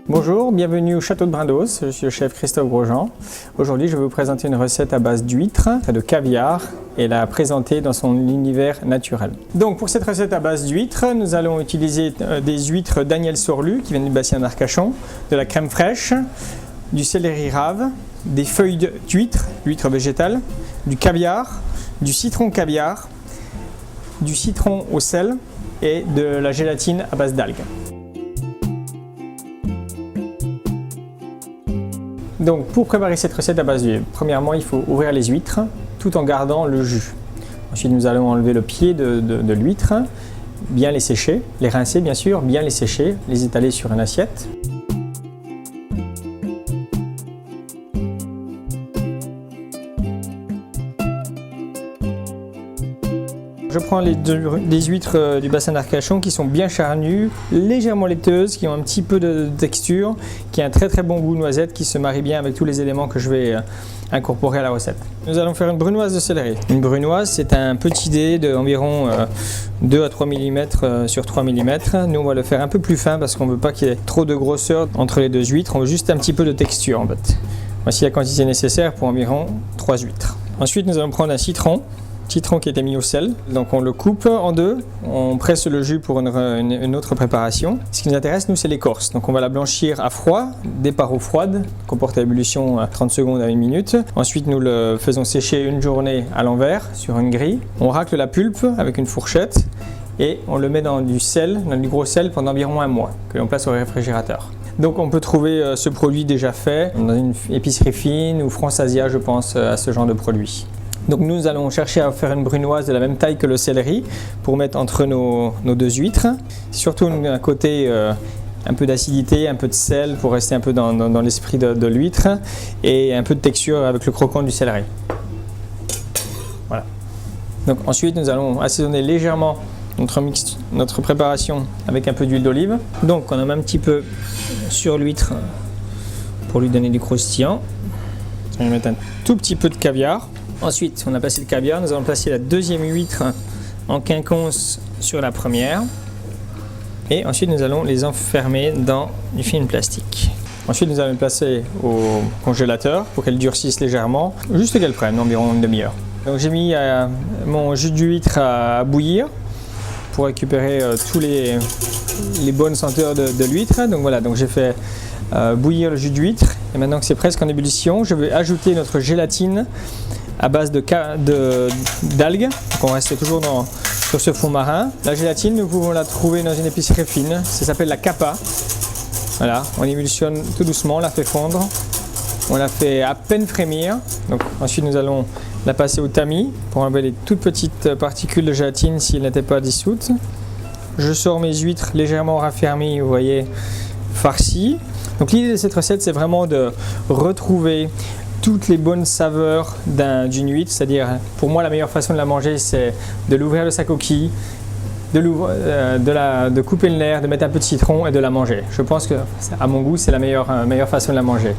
Bonjour, bienvenue au Château de Brindos, je suis le chef Christophe Grosjean. Aujourd'hui, je vais vous présenter une recette à base d'huîtres, de caviar et la présenter dans son univers naturel. Donc pour cette recette à base d'huîtres, nous allons utiliser des huîtres Daniel Sorlu qui viennent du bassin d'Arcachon, de la crème fraîche, du céleri rave, des feuilles d'huîtres, l'huître végétale, du caviar, du citron caviar, du citron au sel et de la gélatine à base d'algues. Donc pour préparer cette recette à base d'huîtres, premièrement il faut ouvrir les huîtres tout en gardant le jus. Ensuite nous allons enlever le pied de l'huître, bien les sécher, les rincer bien sûr, bien les sécher, les étaler sur une assiette. Je prends les huîtres du bassin d'Arcachon qui sont bien charnues, légèrement laiteuses, qui ont un petit peu de texture, qui a un très bon goût noisette qui se marie bien avec tous les éléments que je vais incorporer à la recette. Nous allons faire une brunoise de céleri. Une brunoise, c'est un petit dé d'environ 2 à 3 mm sur 3 mm. Nous on va le faire un peu plus fin parce qu'on ne veut pas qu'il y ait trop de grosseur entre les deux huîtres, on veut juste un petit peu de texture en fait. Voici la quantité nécessaire pour environ 3 huîtres. Ensuite nous allons prendre un citron qui a été mis au sel, donc on le coupe en deux, on presse le jus pour une autre préparation. Ce qui nous intéresse nous c'est l'écorce, donc on va la blanchir à froid, départ eau froide, qu'on porte à ébullition à 30 secondes à 1 minute. Ensuite nous le faisons sécher une journée à l'envers sur une grille. On racle la pulpe avec une fourchette et on le met dans du sel, dans du gros sel pendant environ un mois, que l'on place au réfrigérateur. Donc on peut trouver ce produit déjà fait dans une épicerie fine ou France Asia, je pense à ce genre de produit. Donc nous allons chercher à faire une brunoise de la même taille que le céleri pour mettre entre nos deux huîtres. Surtout un côté un peu d'acidité, un peu de sel pour rester un peu dans l'esprit de l'huître et un peu de texture avec le croquant du céleri. Voilà. Donc ensuite nous allons assaisonner légèrement notre préparation avec un peu d'huile d'olive. Donc on en met un petit peu sur l'huître pour lui donner du croustillant. On va mettre un tout petit peu de caviar. Ensuite, on a placé le caviar, nous allons placer la deuxième huître en quinconce sur la première. Et ensuite, nous allons les enfermer dans du film plastique. Ensuite, nous allons les placer au congélateur pour qu'elles durcissent légèrement, juste qu'elles prennent environ une demi-heure. Donc j'ai mis mon jus d'huître à bouillir pour récupérer tous les bonnes senteurs de l'huître. Donc voilà, donc j'ai fait bouillir le jus d'huître. Et maintenant que c'est presque en ébullition, je vais ajouter notre gélatine à base d'algues, donc on reste toujours sur ce fond marin. La gélatine, nous pouvons la trouver dans une épicerie fine, ça s'appelle la capa. Voilà, on émulsionne tout doucement, on la fait fondre, on la fait à peine frémir. Donc ensuite nous allons la passer au tamis pour enlever les toutes petites particules de gélatine s'ils n'étaient pas dissoutes. Je sors mes huîtres légèrement raffermies, vous voyez, farcies. Donc l'idée de cette recette, c'est vraiment de retrouver toutes les bonnes saveurs d'une huître, c'est-à-dire pour moi la meilleure façon de la manger c'est de l'ouvrir de sa coquille, de couper le nerf, de mettre un peu de citron et de la manger. Je pense que à mon goût c'est la meilleure façon de la manger.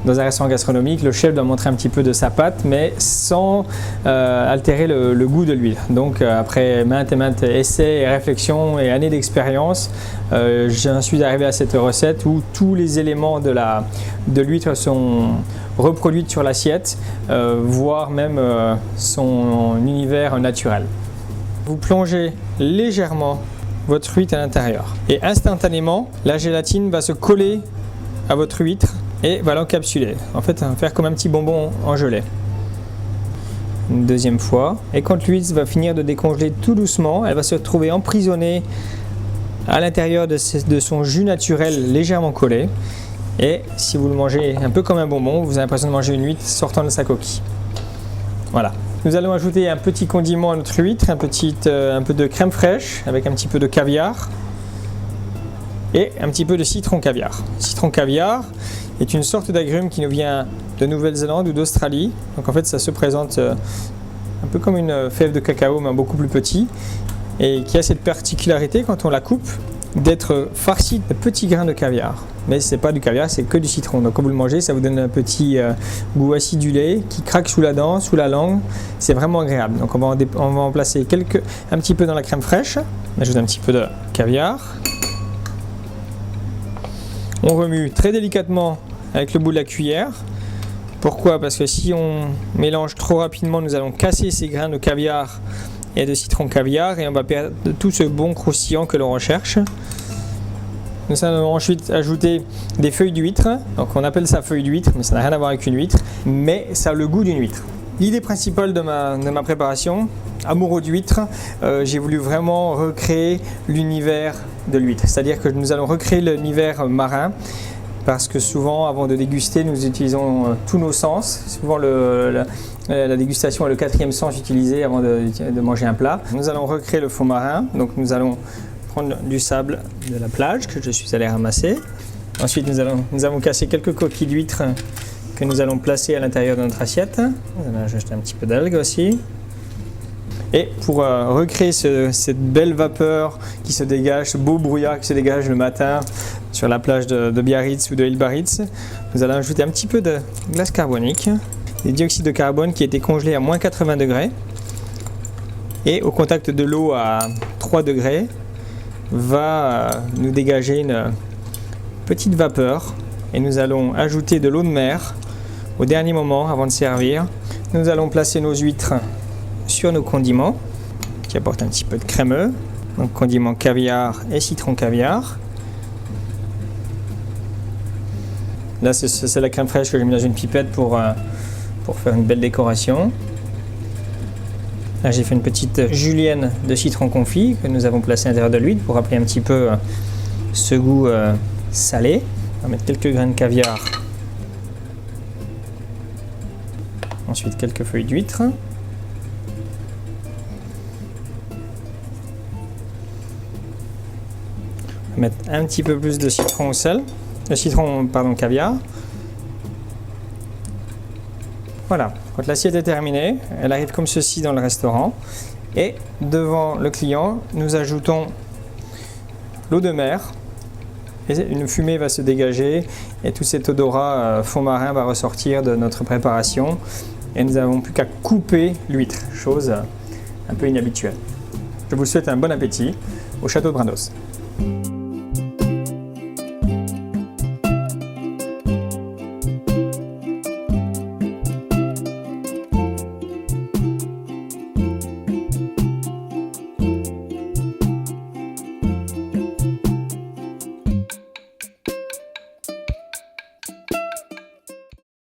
Dans un restaurant gastronomique, le chef doit montrer un petit peu de sa pâte mais sans altérer le goût de l'huître. Donc après maintes et maintes essais et réflexions et années d'expérience, j'en suis arrivé à cette recette où tous les éléments de l'huître sont reproduite sur l'assiette, voire même son univers naturel. Vous plongez légèrement votre huître à l'intérieur et instantanément la gélatine va se coller à votre huître et va l'encapsuler. En fait, va faire comme un petit bonbon en gelée. Une deuxième fois, et quand l'huître va finir de décongeler tout doucement, elle va se retrouver emprisonnée à l'intérieur de son jus naturel légèrement collé. Et si vous le mangez un peu comme un bonbon, vous avez l'impression de manger une huître sortant de sa coquille. Voilà. Nous allons ajouter un petit condiment à notre huître, un peu de crème fraîche avec un petit peu de caviar et un petit peu de citron caviar. Citron caviar est une sorte d'agrume qui nous vient de Nouvelle-Zélande ou d'Australie. Donc en fait ça se présente un peu comme une fève de cacao mais beaucoup plus petit et qui a cette particularité quand on la coupe d'être farci de petits grains de caviar. Mais c'est pas du caviar, c'est que du citron. Donc quand vous le mangez, ça vous donne un petit goût acidulé qui craque sous la dent, sous la langue. C'est vraiment agréable. Donc on va en placer un petit peu dans la crème fraîche. On ajoute un petit peu de caviar. On remue très délicatement avec le bout de la cuillère. Pourquoi? Parce que si on mélange trop rapidement, nous allons casser ces grains de caviar et de citron caviar et on va perdre tout ce bon croustillant que l'on recherche. Nous allons ensuite ajouter des feuilles d'huître. Donc on appelle ça feuille d'huître, mais ça n'a rien à voir avec une huître, mais ça a le goût d'une huître. L'idée principale de ma préparation, amoureux d'huître, j'ai voulu vraiment recréer l'univers de l'huître. C'est-à-dire que nous allons recréer l'univers marin. Parce que souvent, avant de déguster, nous utilisons tous nos sens. Souvent, la dégustation est le 4e sens utilisé avant de manger un plat. Nous allons recréer le fond marin. Donc, nous allons prendre du sable de la plage que je suis allé ramasser. Ensuite, nous avons cassé quelques coquilles d'huîtres que nous allons placer à l'intérieur de notre assiette. Nous allons ajouter un petit peu d'algues aussi. Et pour recréer cette belle vapeur qui se dégage, ce beau brouillard qui se dégage le matin sur la plage de Biarritz ou de Île Biarritz, nous allons ajouter un petit peu de glace carbonique, des dioxydes de carbone qui étaient congelés à moins 80 degrés. Et au contact de l'eau à 3 degrés, va nous dégager une petite vapeur. Et nous allons ajouter de l'eau de mer au dernier moment avant de servir. Nous allons placer nos huîtres sur nos condiments qui apportent un petit peu de crémeux, donc condiments caviar et citron caviar. Là c'est la crème fraîche que j'ai mis dans une pipette pour faire une belle décoration. Là j'ai fait une petite julienne de citron confit que nous avons placé à l'intérieur de l'huître pour rappeler un petit peu ce goût salé. On va mettre quelques grains de caviar, ensuite quelques feuilles d'huître. Mettre un petit peu plus de citron au sel, caviar. Voilà, quand l'assiette est terminée, elle arrive comme ceci dans le restaurant. Et devant le client, nous ajoutons l'eau de mer. Et une fumée va se dégager et tout cet odorat fond marin va ressortir de notre préparation. Et nous n'avons plus qu'à couper l'huître, chose un peu inhabituelle. Je vous souhaite un bon appétit au château de Brindos.